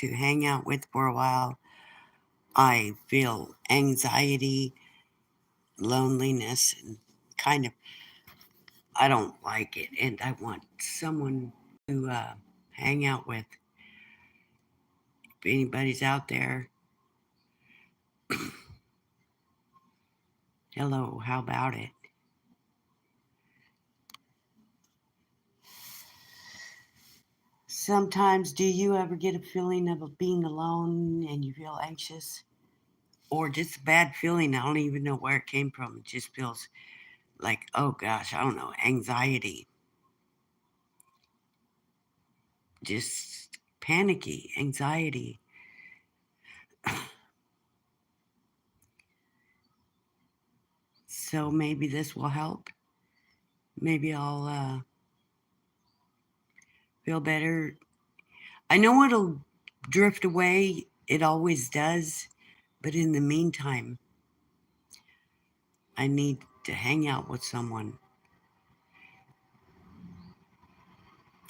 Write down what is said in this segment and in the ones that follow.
to hang out with for a while. I feel anxiety, loneliness, and kind of, I don't like it. And I want someone to hang out with. If anybody's out there, hello, how about it? Sometimes, do you ever get a feeling of being alone and you feel anxious? Or just a bad feeling? I don't even know where it came from. It just feels like, oh gosh, I don't know, anxiety, just panicky, anxiety. So maybe this will help. Maybe I'll feel better. I know it'll drift away, it always does. But in the meantime, I need to hang out with someone.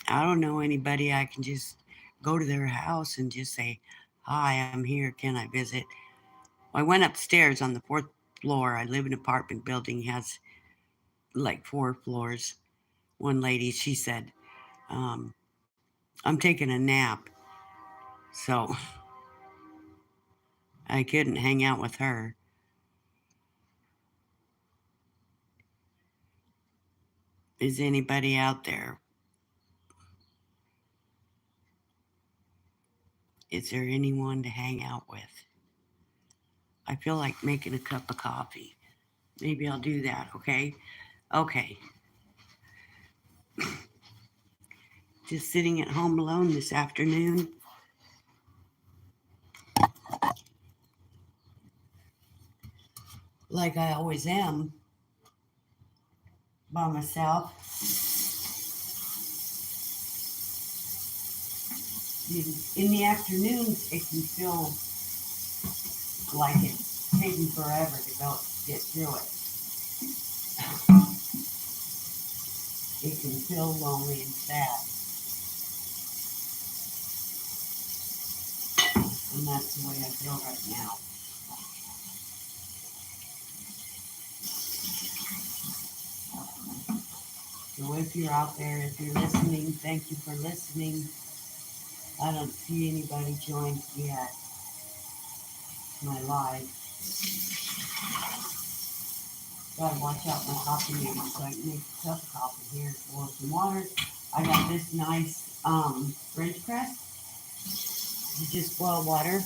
I don't know anybody. I can just go to their house and just say, hi, I'm here. Can I visit? I went upstairs on the fourth floor. I live in an apartment building, has like 4 floors. One lady, she said, um, I'm taking a nap. So I couldn't hang out with her. Is anybody out there? Is there anyone to hang out with? I feel like making a cup of coffee. Maybe I'll do that, okay? Okay. Just sitting at home alone this afternoon. Like I always am, by myself. In the afternoons, it can feel like it's taking forever to go get through it. It can feel lonely and sad. And that's the way I feel right now. So if you're out there, if you're listening, thank you for listening. I don't see anybody joined yet. My live. Gotta watch out my coffee maker so I can make a cup of coffee here. Boil some water. I got this nice French press. You just boil water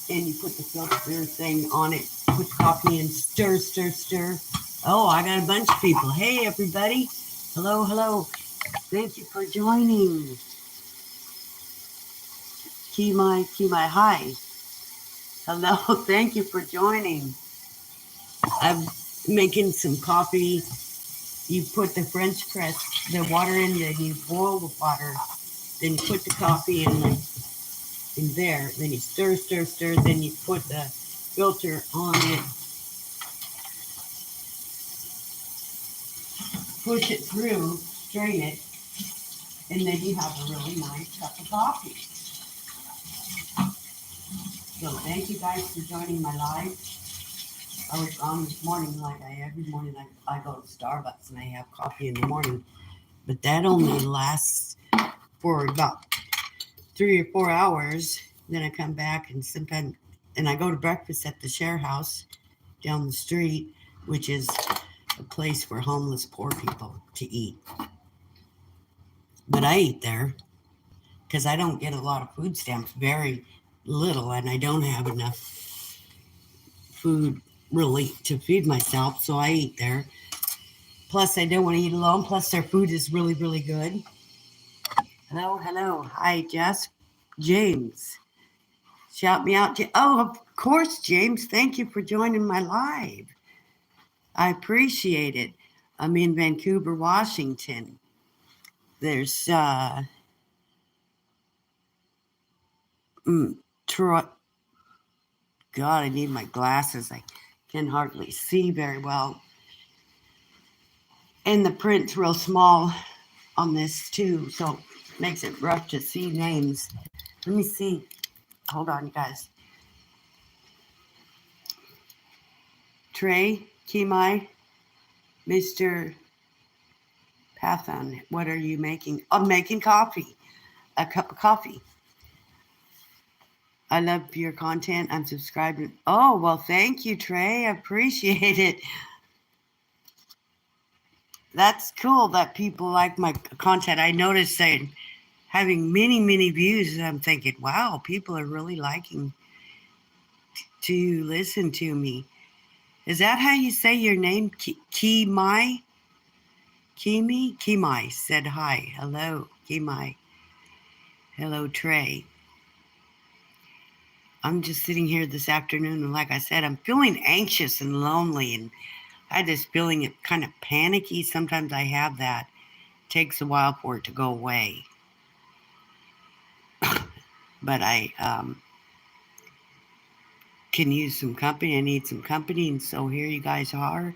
and you put the filter thing on it. Put the coffee in, stir, stir, stir. Oh, I got a bunch of people. Hey, everybody. Hello, hello. Thank you for joining. Kimai, hi. Hello, thank you for joining. I'm making some coffee. You put the French press, the water in, then you boil the water, then you put the coffee in there, then you stir, stir, stir, then you put the filter on it, push it through, strain it, and then you have a really nice cup of coffee. So thank you guys for joining my live. I was on this morning, like every morning I go to Starbucks and I have coffee in the morning, but that only lasts for about 3 or 4 hours. Then I come back and sometimes, and I go to breakfast at the share house down the street, which is a place for homeless poor people to eat. But I eat there because I don't get a lot of food stamps, very little, and I don't have enough food really to feed myself, so I eat there. Plus, I don't want to eat alone. Plus, their food is really, really good. Hello, hello. Hi, Jess. James. Shout me out. Oh, of course, James. Thank you for joining my live. I appreciate it. I'm in Vancouver, Washington. There's Troy. God, I need my glasses. I can hardly see very well. And the print's real small on this too, so it makes it rough to see names. Let me see. Hold on, you guys. Trey, Kimai, Mr. Pathan, what are you making? I'm making coffee. A cup of coffee. I love your content. I'm subscribing. Oh, well, thank you, Trey. I appreciate it. That's cool that people like my content. I noticed that having many, many views, and I'm thinking, wow, people are really liking to listen to me. Is that how you say your name? Kimai? Kimi? Kimai said hi. Hello, Kimai. Hello, Trey. I'm just sitting here this afternoon, and like I said, I'm feeling anxious and lonely, and I had this feeling of kind of panicky. Sometimes I have that. It takes a while for it to go away. But I can use some company. I need some company, and so here you guys are.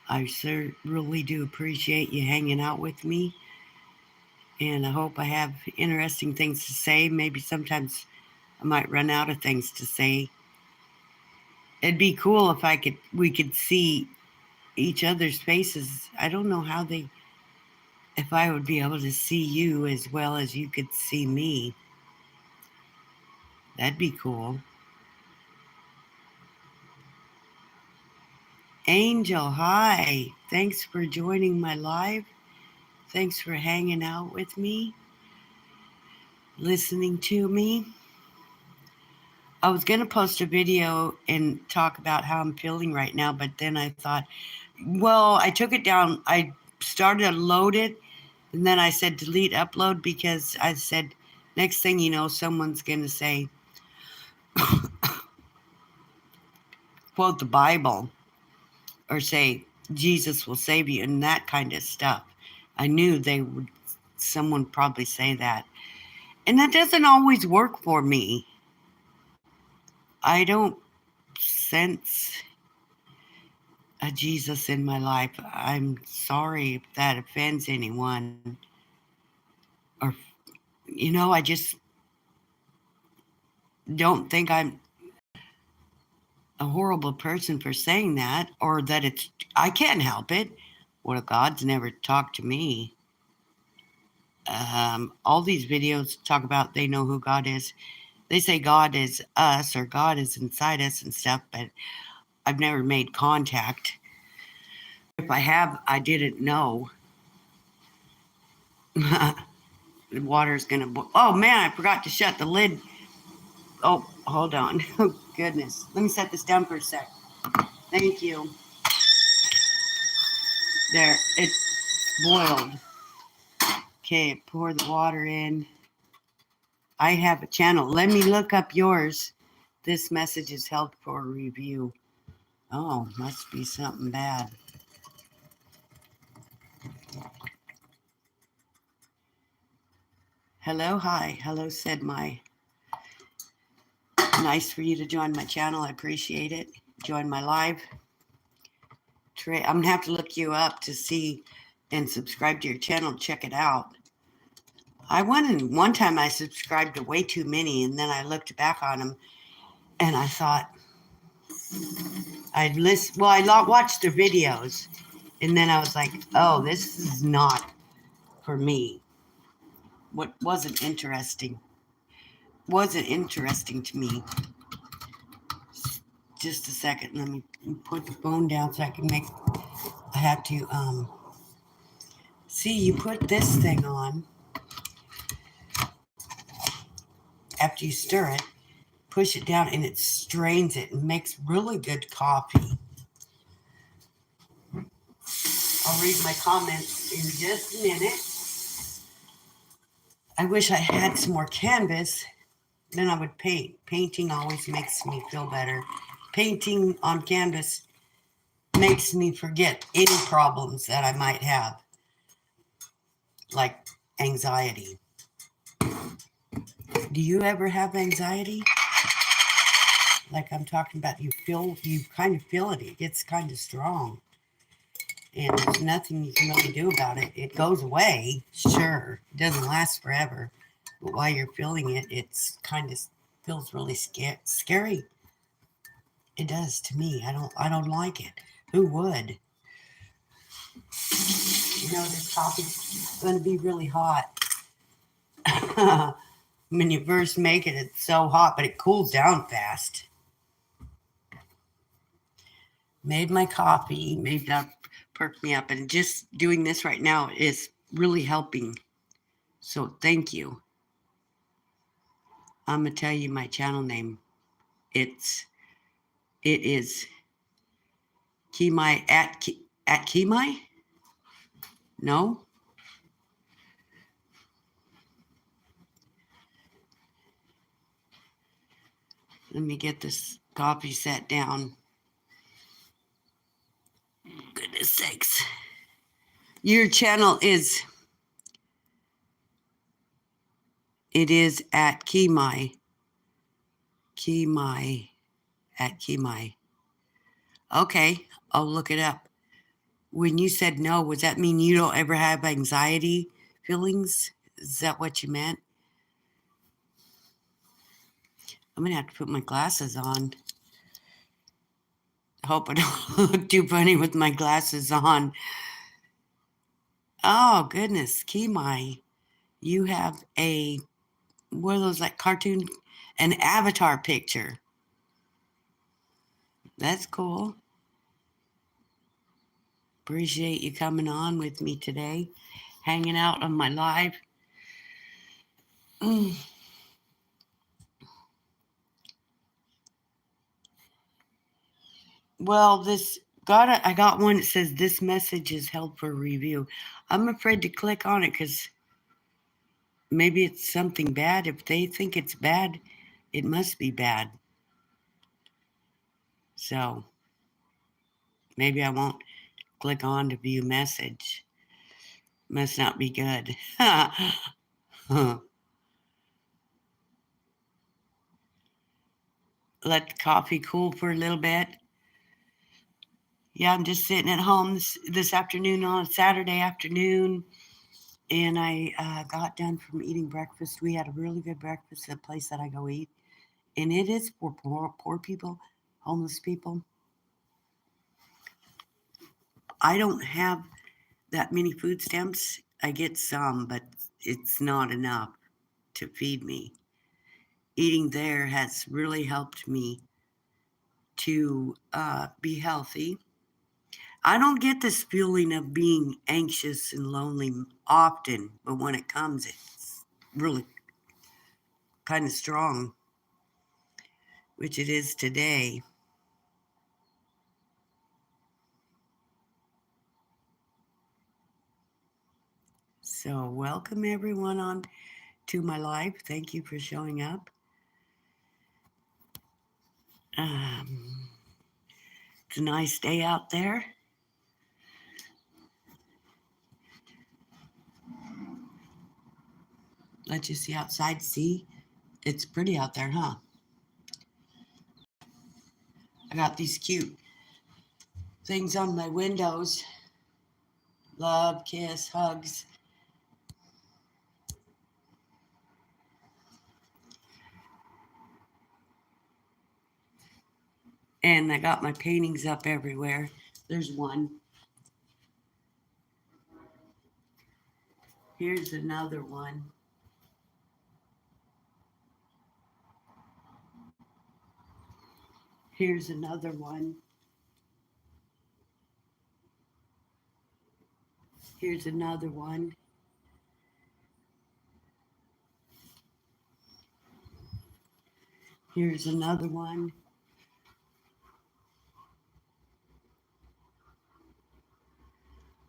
I really do appreciate you hanging out with me, and I hope I have interesting things to say. Maybe sometimes I might run out of things to say. It'd be cool if we could see each other's faces. I don't know if I would be able to see you as well as you could see me. That'd be cool. Angel, hi. Thanks for joining my live. Thanks for hanging out with me, listening to me. I was going to post a video and talk about how I'm feeling right now, but then I thought, well, I took it down. I started to load it, and then I said delete upload because I said, next thing you know, someone's going to say, quote the Bible, or say, Jesus will save you, and that kind of stuff. I knew someone probably say that. And that doesn't always work for me. I don't sense a Jesus in my life. I'm sorry if that offends anyone. Or, I just don't think I'm a horrible person for saying that, or that I can't help it. Well, God's never talked to me. All these videos talk about they know who God is. They say God is us or God is inside us and stuff, but I've never made contact. If I have, I didn't know. The water's going to boil. Oh, man, I forgot to shut the lid. Oh, hold on. Oh, goodness. Let me set this down for a sec. Thank you. There, it's boiled. Okay, pour the water in. I have a channel. Let me look up yours. This message is held for review. Oh, must be something bad. Hello, hi. Hello, said my. Nice for you to join my channel. I appreciate it. Join my live. Trey, I'm going to have to look you up to see and subscribe to your channel. Check it out. One time I subscribed to way too many, and then I looked back on them, and I thought, I watched their videos, and then I was like, oh, this is not for me. What wasn't interesting to me. Just a second, let me put the phone down so I have to, see, you put this thing on after you stir it, push it down, and it strains it and makes really good coffee. I'll read my comments in just a minute. I wish I had some more canvas, then I would paint. Painting always makes me feel better. Painting on canvas makes me forget any problems that I might have, like anxiety. Do you ever have anxiety? Like I'm talking about, you kind of feel it. It gets kind of strong. And there's nothing you can really do about it. It goes away, sure. It doesn't last forever. But while you're feeling it, it's kind of Feels really scary. It does to me. I don't like it. Who would? This coffee's going to be really hot. When you first make it, it's so hot, but it cools down fast. Made my coffee, made that perk me up, and just doing this right now is really helping. So thank you. I'm gonna tell you my channel name. It is Kimai at Kimai. No, let me get this coffee set down. Goodness sakes. Your channel it is at Kimai. Kimai at Kimai. Okay, I'll look it up. When you said no, was that mean you don't ever have anxiety feelings? Is that what you meant? I'm gonna have to put my glasses on. I hope I don't look too funny with my glasses on. Oh goodness, Kimai, you have what are those, like cartoon, an avatar picture. That's cool. Appreciate you coming on with me today, hanging out on my live. Well, I got one that says this message is held for review. I'm afraid to click on it because maybe it's something bad. If they think it's bad, it must be bad. So maybe I won't click on to view message. Must not be good. Let the coffee cool for a little bit. Yeah, I'm just sitting at home this afternoon on a Saturday afternoon. And I got done from eating breakfast. We had a really good breakfast at a place that I go eat. And it is for poor people, homeless people. I don't have that many food stamps. I get some, but it's not enough to feed me. Eating there has really helped me to be healthy. I don't get this feeling of being anxious and lonely often, but when it comes, it's really kind of strong, which it is today. So, welcome everyone on to my live. Thank you for showing up. It's a nice day out there. Let you see outside. See, it's pretty out there, huh? I got these cute things on my windows. Love, kiss, hugs. And I got my paintings up everywhere. There's one. Here's another one. Here's another one. Here's another one. Here's another one.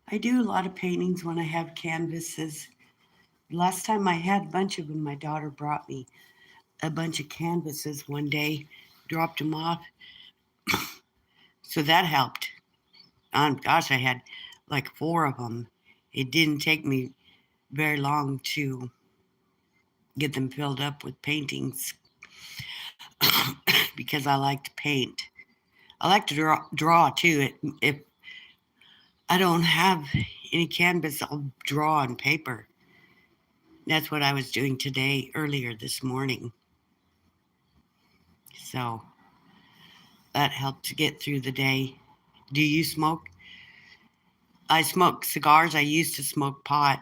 I do a lot of paintings when I have canvases. Last time I had a bunch of them, my daughter brought me a bunch of canvases one day, dropped them off. So that helped. Gosh, I had like 4 of them. It didn't take me very long to get them filled up with paintings because I like to paint. I like to draw too. If I don't have any canvas, I'll draw on paper. That's what I was doing today, earlier this morning. So that helped to get through the day. Do you smoke? I smoke cigars. I used to smoke pot.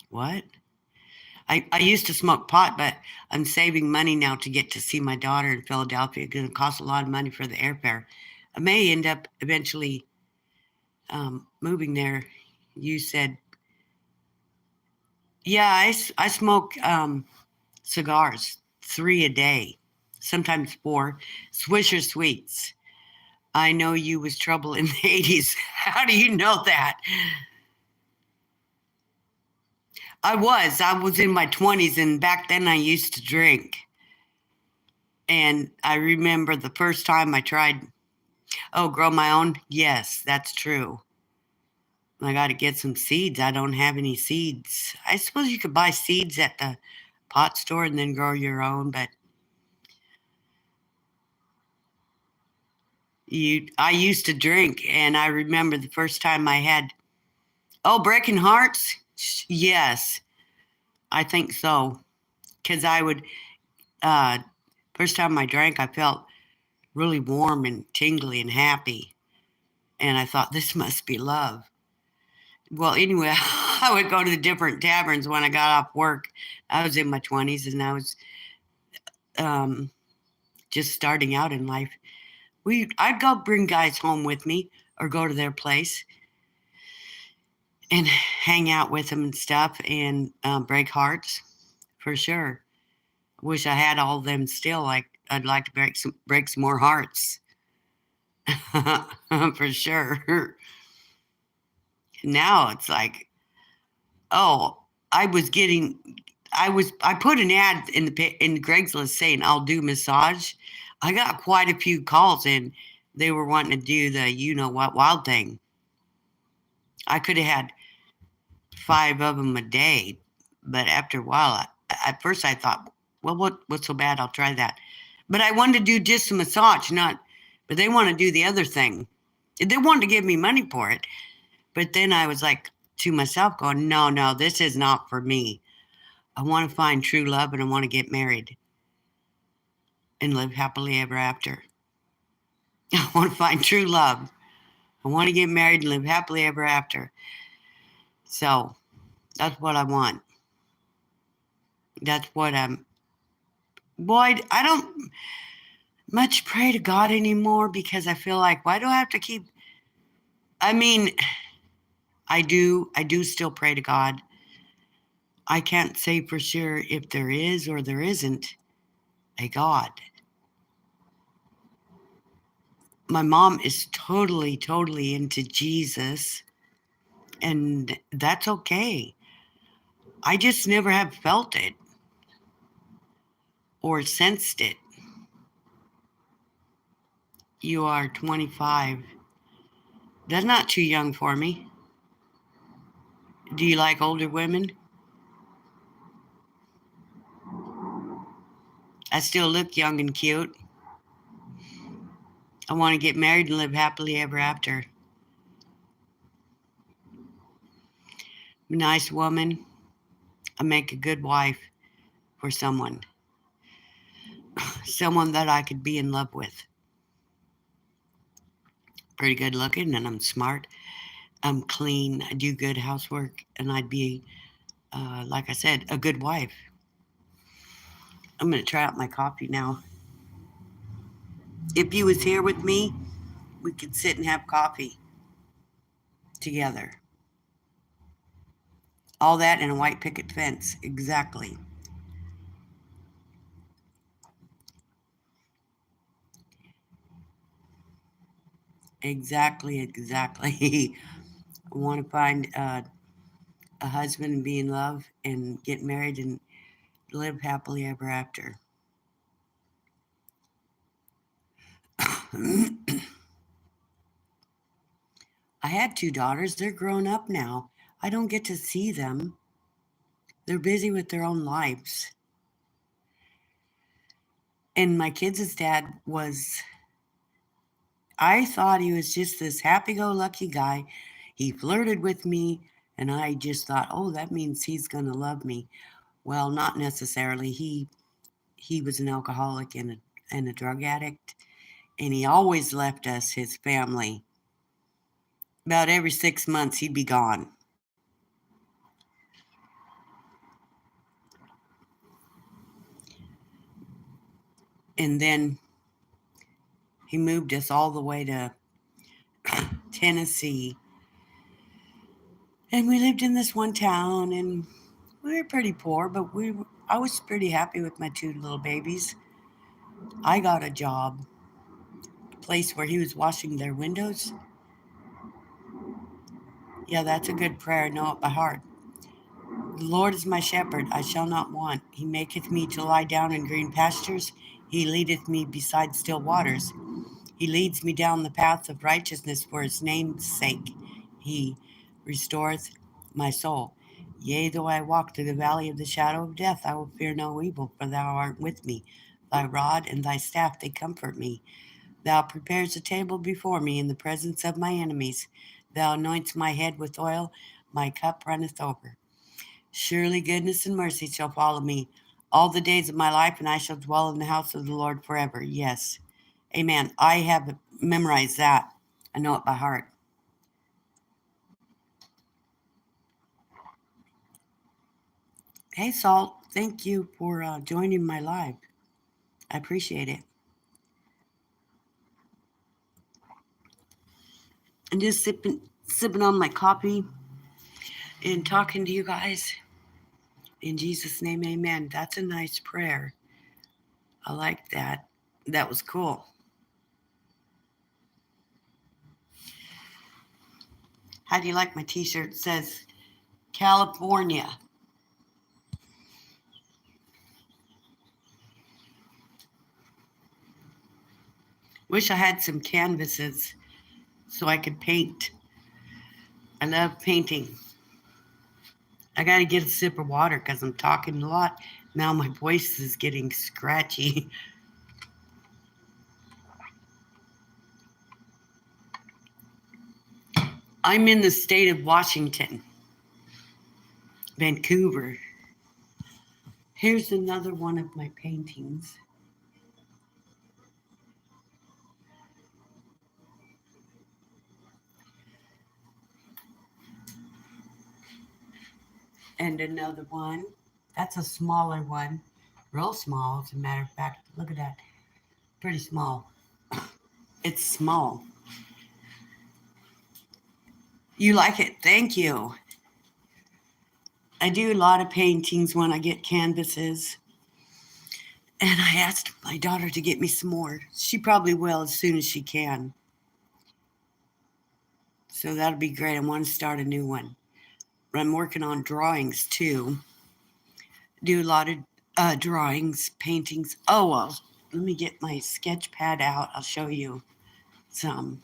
What? I used to smoke pot, but I'm saving money now to get to see my daughter in Philadelphia. It's going to cost a lot of money for the airfare. I may end up eventually moving there. You said, yeah, I smoke cigars, 3 a day, sometimes 4. Swisher Sweets. I know you was trouble in the 80s. How do you know that? I was in my 20s, and back then I used to drink. And I remember the first time I tried, grow my own. Yes, that's true. I got to get some seeds. I don't have any seeds. I suppose you could buy seeds at the pot store and then grow your own, but I used to drink, and I remember the first time I had, breaking hearts. Yes, I think so. Because I would, uh, first time I drank, I felt really warm and tingly and happy. And I thought, this must be love. Well, anyway, I would go to the different taverns when I got off work. I was in my 20s, and I was um, just starting out in life. I'd go bring guys home with me or go to their place and hang out with them and stuff and break hearts for sure. Wish I had all of them still. Like I'd like to break some more hearts for sure. Now it's like, oh, I was getting, I put an ad in Craigslist saying I'll do massage. I got quite a few calls, and they were wanting to do the you know what wild thing. I could have had 5 of them a day, but after a while, at first I thought, well, what's so bad? I'll try that. But I wanted to do just a massage, but they want to do the other thing. They wanted to give me money for it. But then I was like to myself going, no, this is not for me. I want to find true love, and I want to get married and live happily ever after. I want to find true love. I want to get married and live happily ever after. So that's what I want. That's what boy, I don't much pray to God anymore because I feel like, why do I have to keep, I mean, I do still pray to God. I can't say for sure if there is or there isn't a God. My mom is totally into Jesus, and that's okay. I just never have felt it or sensed it. You are 25. That's not too young for me. Do you like older women? I still look young and cute. I want to get married and live happily ever after. I'm a nice woman. I make a good wife for someone. Someone that I could be in love with. Pretty good looking, and I'm smart. I'm clean. I do good housework, and I'd be, like I said, a good wife. I'm going to try out my coffee now. If you was here with me, we could sit and have coffee together. All that and a white picket fence. Exactly. Exactly. I want to find a husband and be in love and get married and live happily ever after. I had 2 daughters. They're grown up now. I don't get to see them. They're busy with their own lives. And my kids' dad I thought he was just this happy go lucky guy. He flirted with me, and I just thought, oh, that means he's going to love me. Well, not necessarily. He he was an alcoholic and a drug addict, and he always left us, his family. About every 6 months, he'd be gone. And then he moved us all the way to Tennessee. And we lived in this one town, and we were pretty poor, but I was pretty happy with my two little babies. I got a job, a place where he was washing their windows. Yeah, that's a good prayer. I know it by heart. The Lord is my shepherd, I shall not want. He maketh me to lie down in green pastures. He leadeth me beside still waters. He leads me down the path of righteousness for his name's sake. He restoreth my soul. Yea, though I walk through the valley of the shadow of death, I will fear no evil, for thou art with me. Thy rod and thy staff, they comfort me. Thou preparest a table before me in the presence of my enemies. Thou anointest my head with oil, my cup runneth over. Surely goodness and mercy shall follow me all the days of my life, and I shall dwell in the house of the Lord forever. Yes. Amen. I have memorized that. I know it by heart. Hey, Salt, thank you for joining my live. I appreciate it. And just sipping on my coffee and talking to you guys. In Jesus' name, amen. That's a nice prayer. I like that. That was cool. How do you like my t-shirt? It says California. Wish I had some canvases so I could paint. I love painting. I got to get a sip of water because I'm talking a lot. Now my voice is getting scratchy. I'm in the state of Washington, Vancouver. Here's another one of my paintings. And another one. That's a smaller one. Real small, as a matter of fact. Look at that. Pretty small. It's small. You like it? Thank you. I do a lot of paintings when I get canvases. And I asked my daughter to get me some more. She probably will as soon as she can. So that'll be great. I want to start a new one. I'm working on drawings too. Do a lot of drawings, paintings. Oh, well, let me get my sketch pad out. I'll show you some.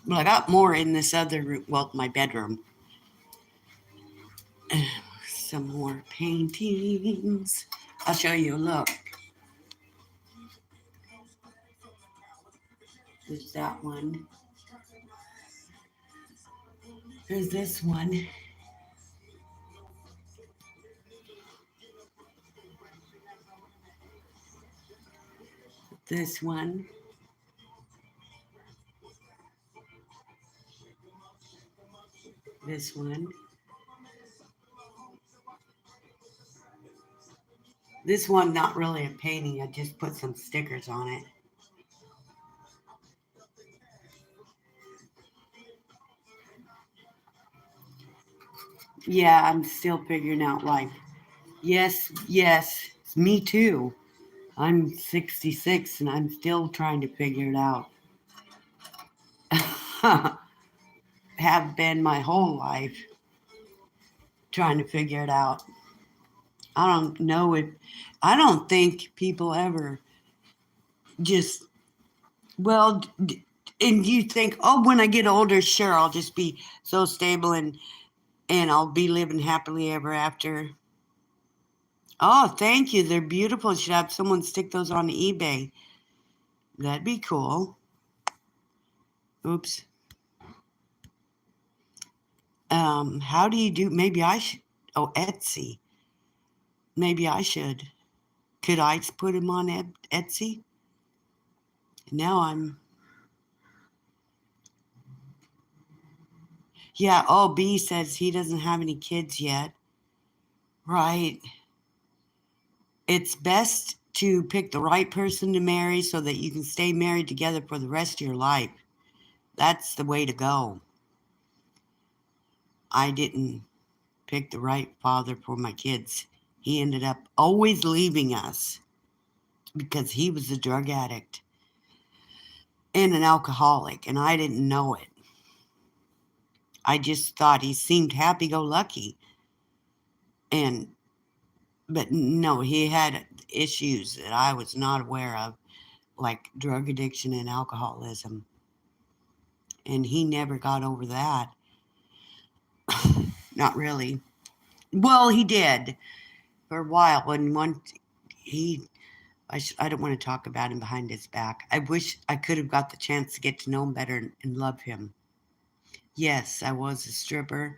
Well, I got more in this other room, well, my bedroom. Some more paintings. I'll show you. Look. There's that one. There's this one. This one. This one. This one, not really a painting. I just put some stickers on it. Yeah, I'm still figuring out life. Yes, yes, me too. I'm 66 and I'm still trying to figure it out. Have been my whole life trying to figure it out. I don't know if, I don't think people ever just, well, and you think, oh, when I get older, sure, I'll just be so stable and I'll be living happily ever after. Oh, thank you. They're beautiful. You should have someone stick those on eBay. That'd be cool. Oops. How do you do? Maybe I should. Oh, Etsy. Maybe I should. Could I put him on Etsy? Now I'm. Yeah, oh, B says he doesn't have any kids yet. Right. It's best to pick the right person to marry so that you can stay married together for the rest of your life. That's the way to go. I didn't pick the right father for my kids. He ended up always leaving us because he was a drug addict and an alcoholic, and I didn't know it. I just thought he seemed happy go lucky. And but no, he had issues that I was not aware of, like drug addiction and alcoholism. And he never got over that. Not really. Well, he did for a while. When one, he, I don't want to talk about him behind his back. I wish I could have got the chance to get to know him better and love him. Yes, I was a stripper.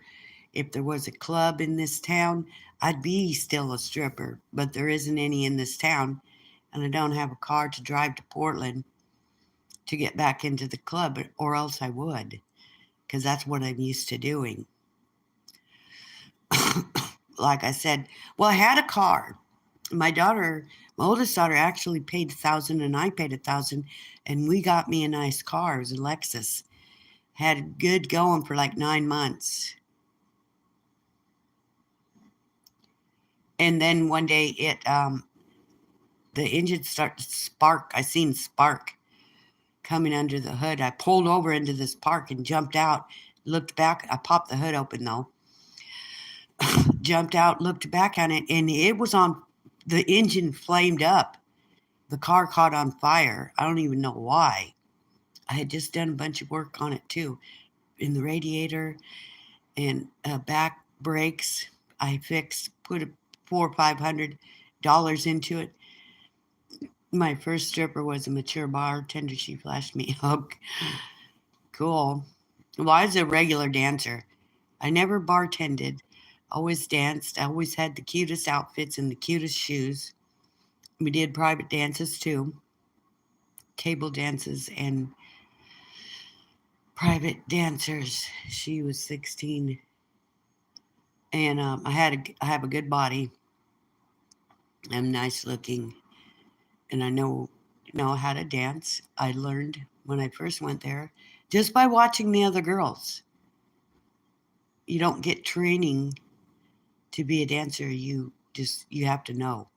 If there was a club in this town, I'd be still a stripper, but there isn't any in this town, and I don't have a car to drive to Portland to get back into the club, or else I would, because that's what I'm used to doing. Like I said, well, I had a car. My daughter, my oldest daughter, actually paid 1,000, and I paid 1,000, and we got me a nice car. It was a Lexus. Had good going for like 9 months. And then one day the engine started to spark. I seen spark coming under the hood. I pulled over into this park and jumped out, looked back. I popped the hood open though. Jumped out, looked back on it, and it was on. The engine flamed up. The car caught on fire. I don't even know why. I had just done a bunch of work on it too, in the radiator and back brakes. I fixed, put $400 or $500 into it. My first stripper was a mature bartender. She flashed me up. Cool. Well, I was a regular dancer. I never bartended. Always danced. I always had the cutest outfits and the cutest shoes. We did private dances too, table dances and private dancers. She was 16, and I have a good body. I'm nice looking, and I know how to dance. I learned when I first went there just by watching the other girls. You don't get training to be a dancer. You have to know,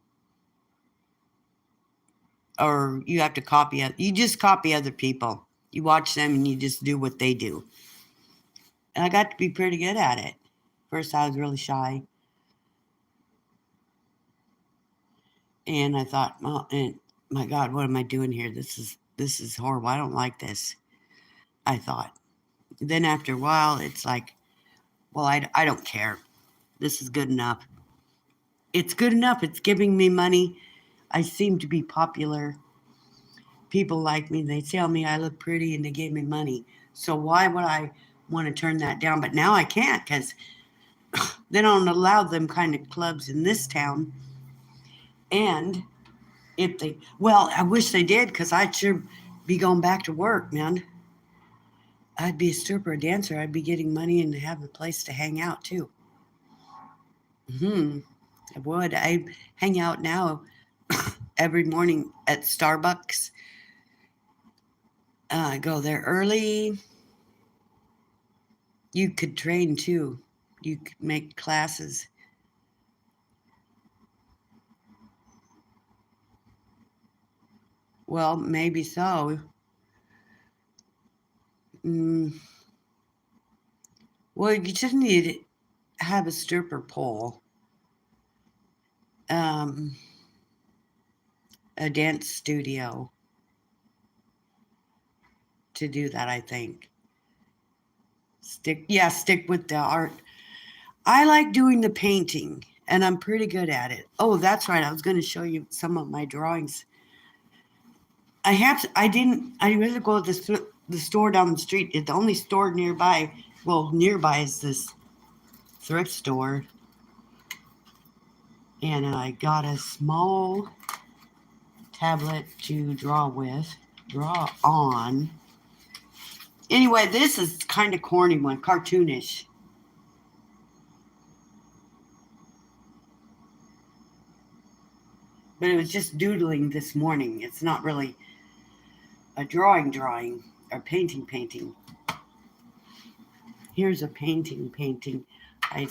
or you have to copy it. You just copy other people. You watch them and you just do what they do. And I got to be pretty good at it. First, I was really shy, and I thought, well, and my God, what am I doing here? This is horrible. I don't like this. I thought. Then after a while, it's like, well, I don't care. This is good enough. It's good enough. It's giving me money. I seem to be popular. People like me. They tell me I look pretty and they give me money. So why would I want to turn that down? But now I can't because they don't allow them kind of clubs in this town. And if they, well, I wish they did because I'd sure be going back to work, man. I'd be a stripper, a dancer. I'd be getting money and have a place to hang out too. I would. I hang out now every morning at Starbucks. I go there early. You could train too. You could make classes. Well, maybe so. Mm, well, you just need to have a stripper pole, um, a dance studio to do that. I think stick with the art. I like doing the painting, and I'm pretty good at it. Oh, that's right. I was going to show you some of my drawings. I have to, I didn't. I rather go to the store down the street. The only store nearby. Well, nearby is this thrift store. And I got a small tablet to draw on. Anyway, this is kind of corny one, cartoonish. But it was just doodling this morning. It's not really a drawing, or painting. Here's a painting. I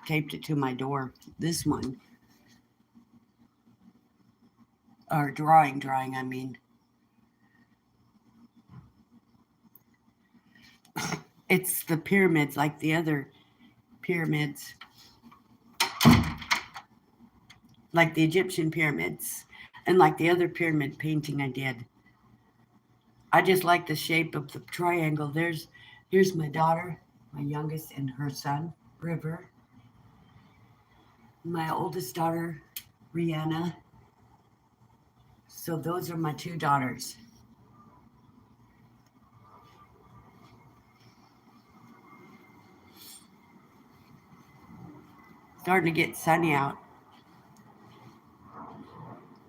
taped it to my door. This one, or drawing, I mean. It's the pyramids, like the other pyramids, like the Egyptian pyramids, and like the other pyramid painting I did. I just like the shape of the triangle. Here's my daughter, my youngest, and her son, River. My oldest daughter, Rihanna. So those are my two daughters. Starting to get sunny out.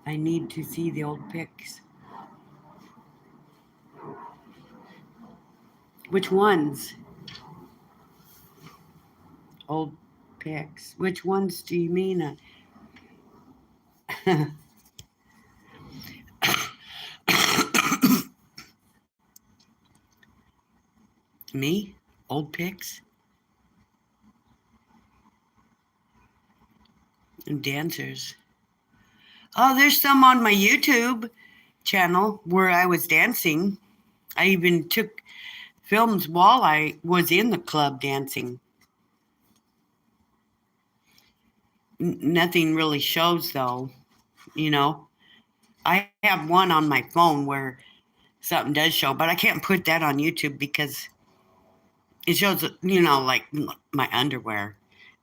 I need to see the old pics. Which ones? Old pics. Which ones do you mean? Me? Old pics? And dancers. Oh, there's some on my YouTube channel where I was dancing. I even took films while I was in the club dancing. Nothing really shows though, you know. I have one on my phone where something does show, but I can't put that on YouTube because it shows, like my underwear,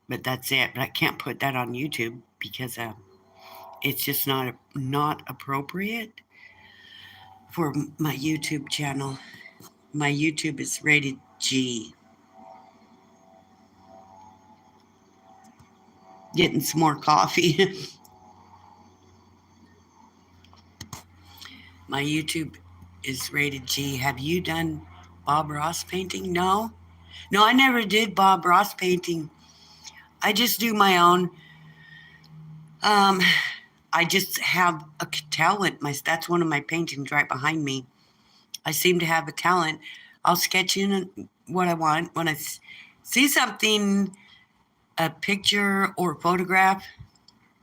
but that's it. But I can't put that on YouTube because it's just not appropriate for my YouTube channel. My YouTube is rated G. Getting some more coffee. My YouTube is rated G. Have you done Bob Ross painting? No. No, I never did Bob Ross painting. I just do my own. Um, I just have a talent. That's one of my paintings right behind me. I seem to have a talent. I'll sketch in what I want. When I see something, a picture or photograph,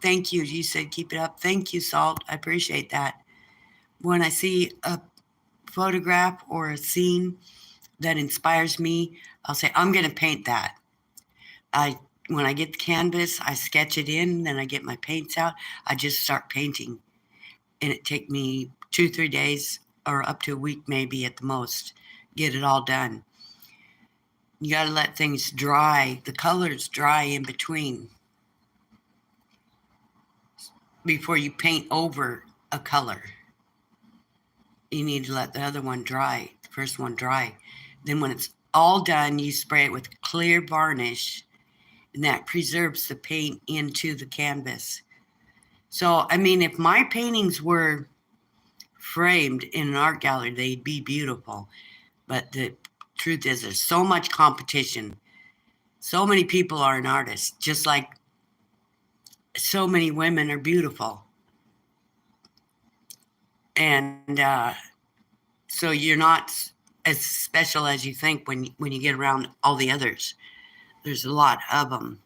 thank you. You said keep it up. Thank you, Salt. I appreciate that. When I see a photograph or a scene that inspires me, I'll say, I'm going to paint that. When I get the canvas, I sketch it in, then I get my paints out. I just start painting. And it take me 2-3 days or up to a week maybe at the most, get it all done. You got to let things dry, the colors dry in between before you paint over a color. You need to let the other one dry, the first one dry. Then when it's all done, you spray it with clear varnish, and that preserves the paint into the canvas. So, I mean, if my paintings were framed in an art gallery, they'd be beautiful. But the truth is, there's so much competition. So many people are an artist, just like so many women are beautiful. And so you're not as special as you think when you get around all the others. There's a lot of them.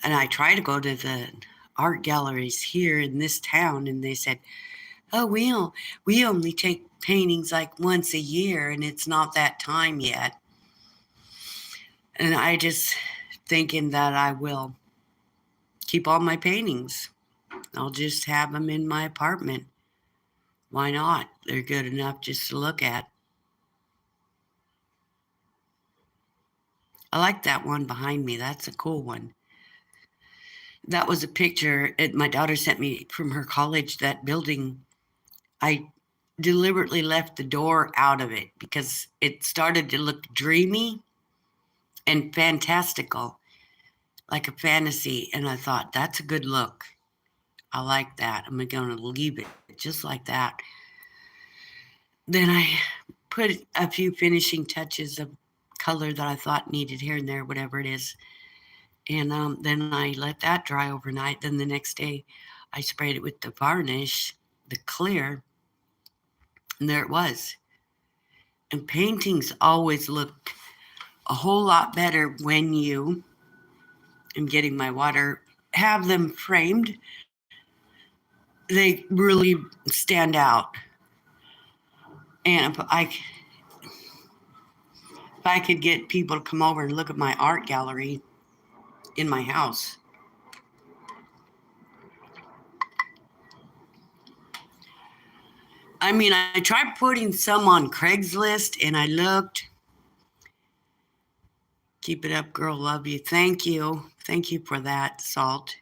And I try to go to the art galleries here in this town, and they said, oh, we only take paintings like once a year, and it's not that time yet. And I just thinking that I will keep all my paintings. I'll just have them in my apartment. Why not? They're good enough just to look at. I like that one behind me. That's a cool one. That was a picture my daughter sent me from her college, that building. I deliberately left the door out of it because it started to look dreamy and fantastical. like a fantasy. And I thought, that's a good look. I like that. I'm going to leave it just like that. Then I put a few finishing touches of color that I thought needed here and there, whatever it is. And then I let that dry overnight. Then the next day, I sprayed it with the varnish, the clear, and there it was. And paintings always look a whole lot better when you, I'm getting my water, have them framed. They really stand out. And if I could get people to come over and look at my art gallery in my house, I mean, I tried putting some on Craigslist and I looked. Keep it up, girl. Love you. Thank you. Thank you for that, Salt.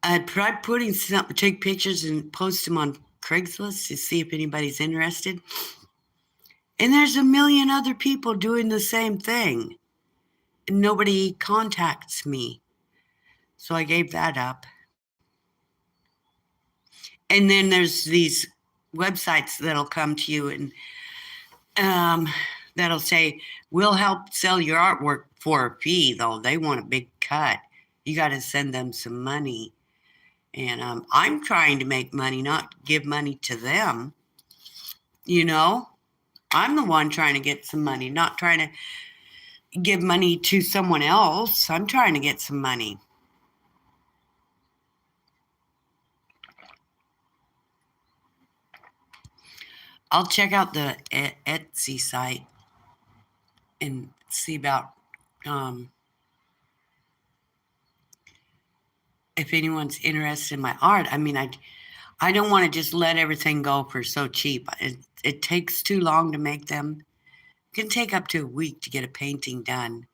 I tried putting some, take pictures and post them on Craigslist to see if anybody's interested. And there's a million other people doing the same thing. And nobody contacts me. So I gave that up. And then there's these websites that'll come to you and um, that'll say, we'll help sell your artwork for a fee, though. They want a big cut. You got to send them some money. And I'm trying to make money, not give money to them. You know, I'm the one trying to get some money, not trying to give money to someone else. I'm trying to get some money. I'll check out the Etsy site and see about um, if anyone's interested in my art. I mean, I don't want to just let everything go for so cheap. It takes too long to make them. It can take up to a week to get a painting done.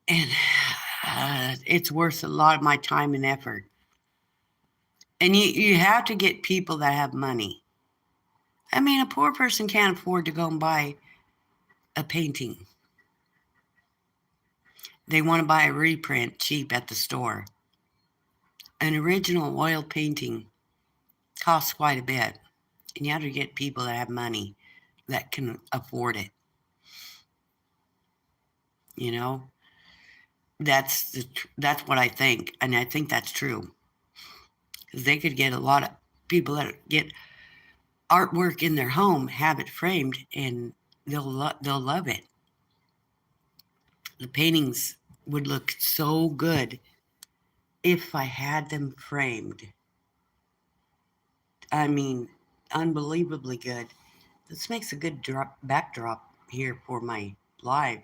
And it's worth a lot of my time and effort. And you have to get people that have money. I mean, a poor person can't afford to go and buy a painting. They want to buy a reprint cheap at the store. An original oil painting costs quite a bit. And you have to get people that have money that can afford it. You know, that's what I think, and I think that's true. Because they could get a lot of people that get artwork in their home, have it framed, and they'll love it. The paintings would look so good if I had them framed. I mean, unbelievably good. This makes a good backdrop here for my live.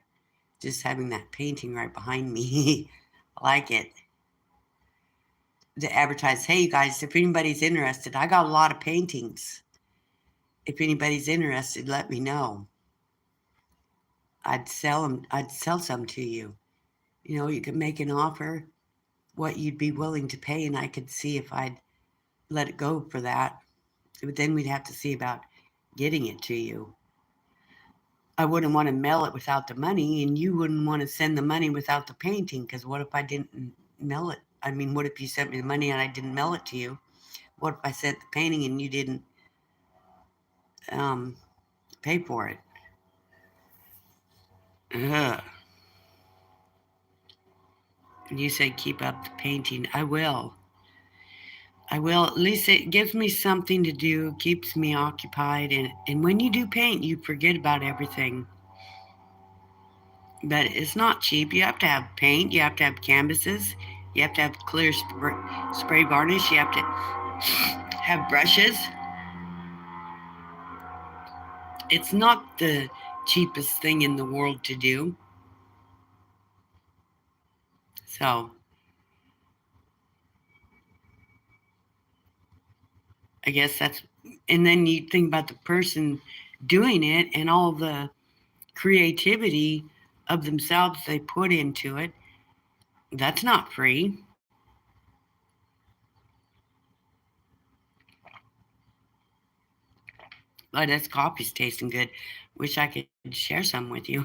Just having that painting right behind me. I like it. To advertise, hey, you guys, if anybody's interested, I got a lot of paintings. If anybody's interested, let me know. I'd sell them. I'd sell some to you. You know, you could make an offer, what you'd be willing to pay, and I could see if I'd let it go for that. But then we'd have to see about getting it to you. I wouldn't want to mail it without the money, and you wouldn't want to send the money without the painting, because what if I didn't mail it? I mean, what if you sent me the money and I didn't mail it to you? What if I sent the painting and you didn't um, pay for it? Ugh. You said keep up the painting. I will. I will. At least it gives me something to do, keeps me occupied. And when you do paint, you forget about everything. But it's not cheap. You have to have paint, you have to have canvases, you have to have clear spray varnish, you have to have brushes. It's not the cheapest thing in the world to do. So I guess that's, and then you think about the person doing it and all the creativity of themselves they put into it. That's not free. Oh, this coffee's tasting good. Wish I could share some with you.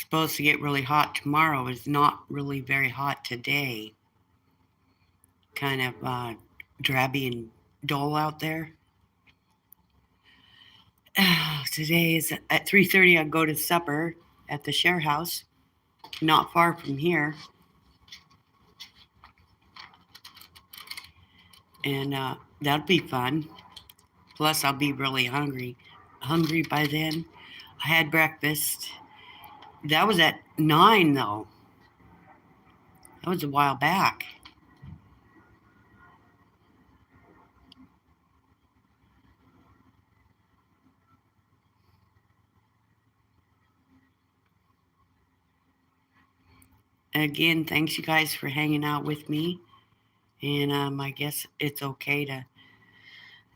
supposed to get really hot tomorrow. It's not really very hot today. Kind of drabby and dull out there. Today is at 3:30. I go to supper at the share house, not far from here, and that'll be fun. Plus, I'll be really hungry by then. I had breakfast. That was at 9, though. That was a while back. Again, thanks you guys for hanging out with me. And I guess it's okay to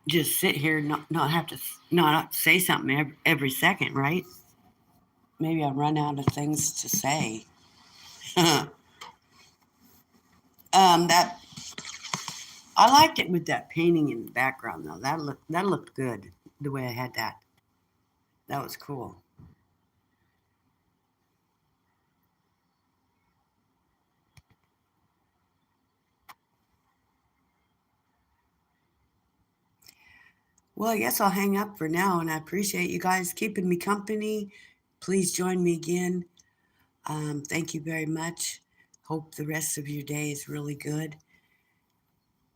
just sit here and not have to not say something every second, right? Maybe I run out of things to say. That I liked it with that painting in the background though. That looked good the way I had that. That was cool. Well, I guess I'll hang up for now, and I appreciate you guys keeping me company. Please join me again. Thank you very much. Hope the rest of your day is really good.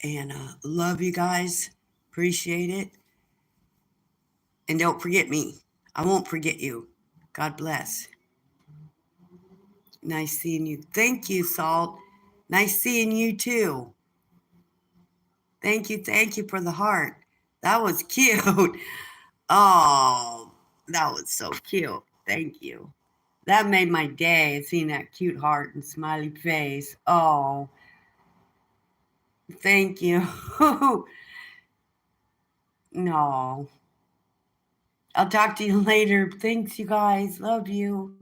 And love you guys. Appreciate it. And don't forget me. I won't forget you. God bless. Nice seeing you. Thank you, Salt. Nice seeing you too. Thank you. Thank you for the heart. That was cute. Oh, that was so cute. Thank you. That made my day, seeing that cute heart and smiley face. Oh, thank you. No. I'll talk to you later. Thanks, you guys. Love you.